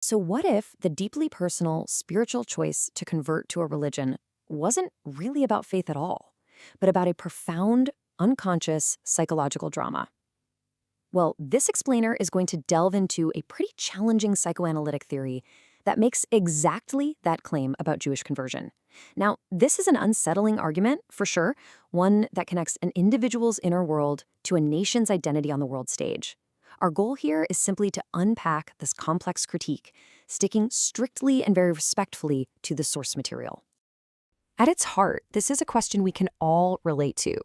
So, what if the deeply personal, spiritual choice to convert to a religion wasn't really about faith at all, but about a profound, unconscious psychological drama? Well, this explainer is going to delve into a pretty challenging psychoanalytic theory that makes exactly that claim about Jewish conversion. Now, this is an unsettling argument, for sure, one that connects an individual's inner world to a nation's identity on the world stage. Our goal here is simply to unpack this complex critique, sticking strictly and very respectfully to the source material. At its heart, this is a question we can all relate to.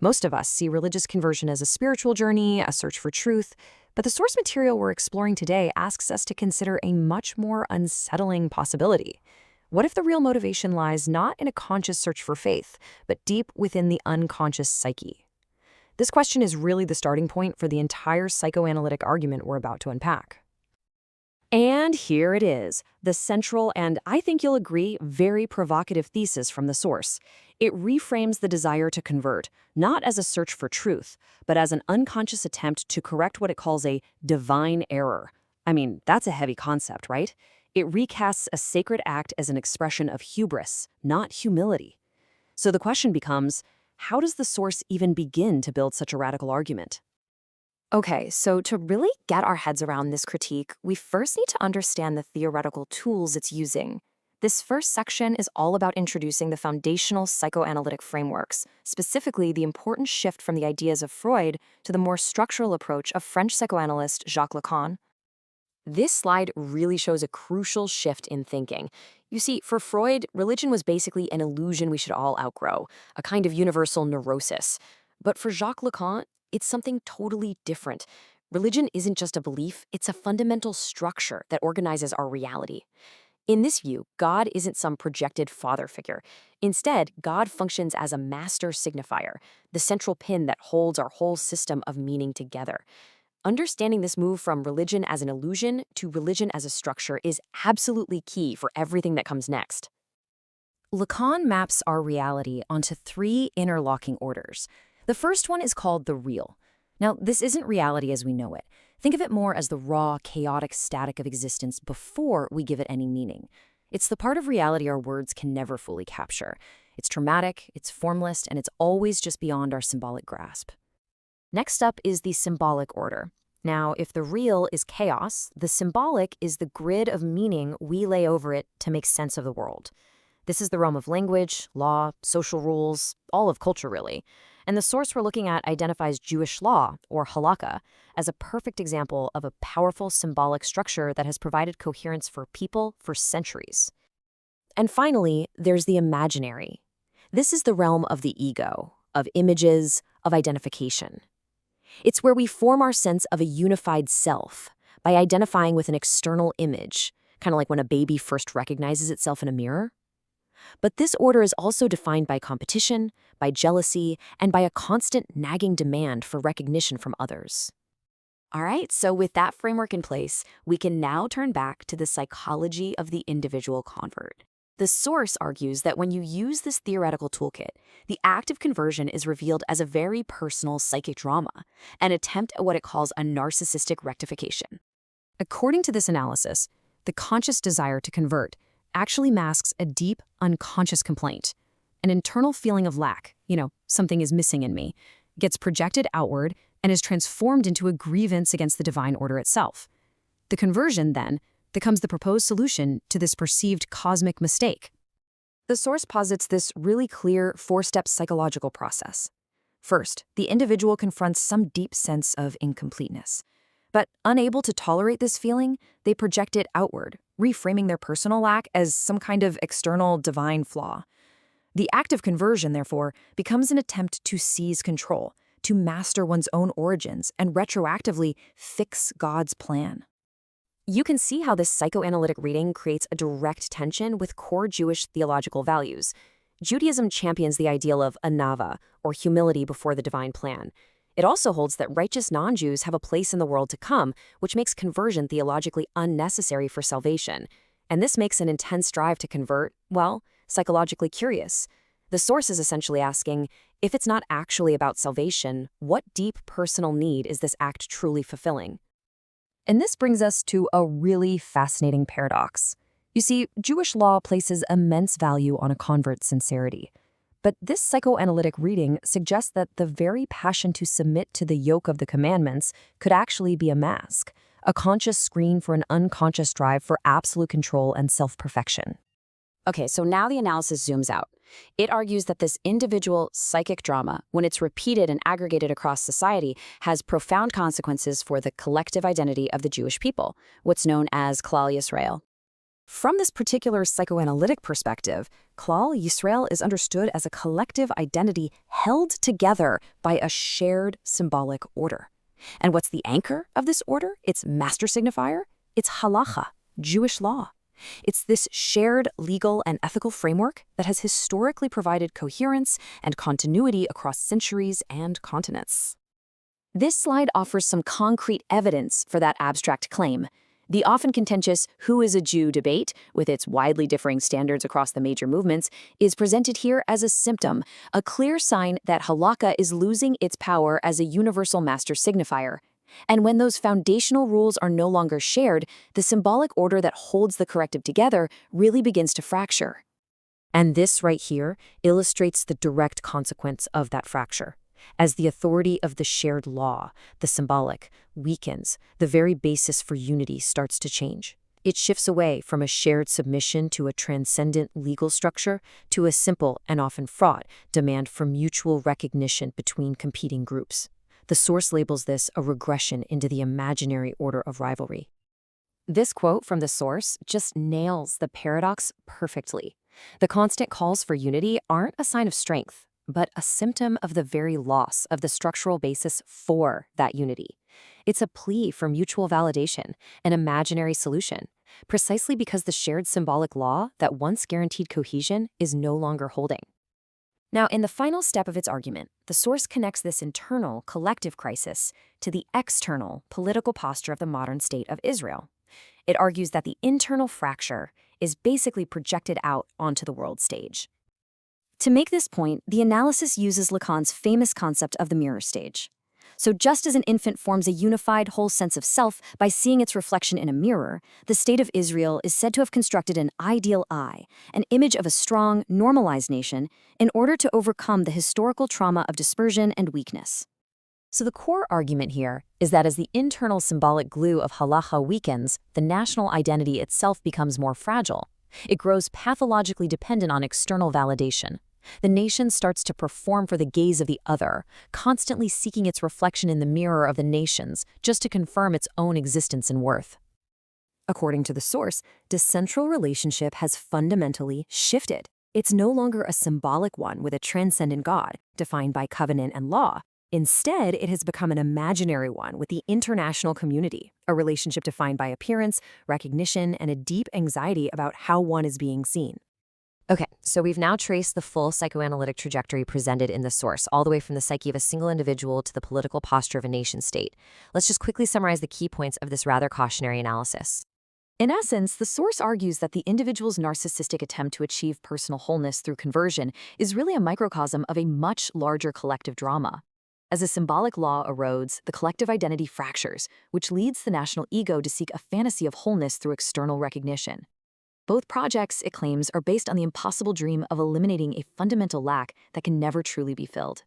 Most of us see religious conversion as a spiritual journey, a search for truth, but the source material we're exploring today asks us to consider a much more unsettling possibility. What if the real motivation lies not in a conscious search for faith, but deep within the unconscious psyche? This question is really the starting point for the entire psychoanalytic argument we're about to unpack. And here it is, the central and, I think you'll agree, very provocative thesis from the source. It reframes the desire to convert, not as a search for truth, but as an unconscious attempt to correct what it calls a divine error. I mean, that's a heavy concept, right? It recasts a sacred act as an expression of hubris, not humility. So the question becomes, how does the source even begin to build such a radical argument? Okay, so to really get our heads around this critique, we first need to understand the theoretical tools it's using. This first section is all about introducing the foundational psychoanalytic frameworks, specifically the important shift from the ideas of Freud to the more structural approach of French psychoanalyst Jacques Lacan. This slide really shows a crucial shift in thinking. You see, for Freud, religion was basically an illusion we should all outgrow, a kind of universal neurosis. But for Jacques Lacan, it's something totally different. Religion isn't just a belief, it's a fundamental structure that organizes our reality. In this view, God isn't some projected father figure. Instead, God functions as a master signifier, the central pin that holds our whole system of meaning together. Understanding this move from religion as an illusion to religion as a structure is absolutely key for everything that comes next. Lacan maps our reality onto three interlocking orders. The first one is called the real. Now, this isn't reality as we know it. Think of it more as the raw, chaotic static of existence before we give it any meaning. It's the part of reality our words can never fully capture. It's traumatic, it's formless, and it's always just beyond our symbolic grasp. Next up is the symbolic order. Now, if the real is chaos, the symbolic is the grid of meaning we lay over it to make sense of the world. This is the realm of language, law, social rules, all of culture, really. And the source we're looking at identifies Jewish law, or Halakha, as a perfect example of a powerful symbolic structure that has provided coherence for people for centuries. And finally, there's the imaginary. This is the realm of the ego, of images, of identification. It's where we form our sense of a unified self by identifying with an external image, kind of like when a baby first recognizes itself in a mirror. But this order is also defined by competition, by jealousy, and by a constant nagging demand for recognition from others. All right, so with that framework in place, we can now turn back to the psychology of the individual convert. The source argues that when you use this theoretical toolkit, the act of conversion is revealed as a very personal psychic drama, an attempt at what it calls a narcissistic rectification. According to this analysis, the conscious desire to convert actually masks a deep, unconscious complaint. An internal feeling of lack, something is missing in me, gets projected outward and is transformed into a grievance against the divine order itself. The conversion, then, becomes the proposed solution to this perceived cosmic mistake. The source posits this really clear four-step psychological process. First, the individual confronts some deep sense of incompleteness. But unable to tolerate this feeling, they project it outward, reframing their personal lack as some kind of external divine flaw. The act of conversion, therefore, becomes an attempt to seize control, to master one's own origins, and retroactively fix God's plan. You can see how this psychoanalytic reading creates a direct tension with core Jewish theological values. Judaism champions the ideal of anava, or humility before the divine plan. It also holds that righteous non-Jews have a place in the world to come, which makes conversion theologically unnecessary for salvation. And this makes an intense drive to convert, psychologically curious. The source is essentially asking, if it's not actually about salvation, what deep personal need is this act truly fulfilling? And this brings us to a really fascinating paradox. You see, Jewish law places immense value on a convert's sincerity. But this psychoanalytic reading suggests that the very passion to submit to the yoke of the commandments could actually be a mask, a conscious screen for an unconscious drive for absolute control and self-perfection. Okay, so now the analysis zooms out. It argues that this individual psychic drama, when it's repeated and aggregated across society, has profound consequences for the collective identity of the Jewish people, what's known as Klal Yisrael. From this particular psychoanalytic perspective, Klal Yisrael is understood as a collective identity held together by a shared symbolic order. And what's the anchor of this order? Its master signifier? It's halacha, Jewish law. It's this shared legal and ethical framework that has historically provided coherence and continuity across centuries and continents. This slide offers some concrete evidence for that abstract claim. The often contentious "who is a Jew" debate, with its widely differing standards across the major movements, is presented here as a symptom, a clear sign that halakha is losing its power as a universal master signifier. And when those foundational rules are no longer shared, the symbolic order that holds the collective together really begins to fracture. And this right here illustrates the direct consequence of that fracture. As the authority of the shared law, the symbolic, weakens, the very basis for unity starts to change. It shifts away from a shared submission to a transcendent legal structure to a simple and often fraught demand for mutual recognition between competing groups. The source labels this a regression into the imaginary order of rivalry. This quote from the source just nails the paradox perfectly. The constant calls for unity aren't a sign of strength, but a symptom of the very loss of the structural basis for that unity. It's a plea for mutual validation, an imaginary solution, precisely because the shared symbolic law that once guaranteed cohesion is no longer holding. Now, in the final step of its argument, the source connects this internal, collective crisis to the external, political posture of the modern state of Israel. It argues that the internal fracture is basically projected out onto the world stage. To make this point, the analysis uses Lacan's famous concept of the mirror stage. So just as an infant forms a unified whole sense of self by seeing its reflection in a mirror, the state of Israel is said to have constructed an ideal I, an image of a strong, normalized nation, in order to overcome the historical trauma of dispersion and weakness. So the core argument here is that as the internal symbolic glue of halacha weakens, the national identity itself becomes more fragile. It grows pathologically dependent on external validation. The nation starts to perform for the gaze of the other, constantly seeking its reflection in the mirror of the nations just to confirm its own existence and worth. According to the source, the central relationship has fundamentally shifted. It's no longer a symbolic one with a transcendent God, defined by covenant and law. Instead, it has become an imaginary one with the international community, a relationship defined by appearance, recognition, and a deep anxiety about how one is being seen. Okay, so we've now traced the full psychoanalytic trajectory presented in the source, all the way from the psyche of a single individual to the political posture of a nation-state. Let's just quickly summarize the key points of this rather cautionary analysis. In essence, the source argues that the individual's narcissistic attempt to achieve personal wholeness through conversion is really a microcosm of a much larger collective drama. As a symbolic law erodes, the collective identity fractures, which leads the national ego to seek a fantasy of wholeness through external recognition. Both projects, it claims, are based on the impossible dream of eliminating a fundamental lack that can never truly be filled.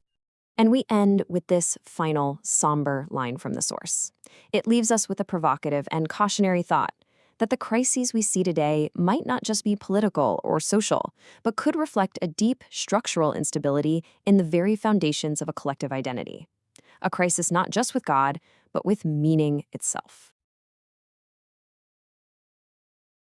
And we end with this final, somber line from the source. It leaves us with a provocative and cautionary thought that the crises we see today might not just be political or social, but could reflect a deep structural instability in the very foundations of a collective identity. A crisis not just with God, but with meaning itself.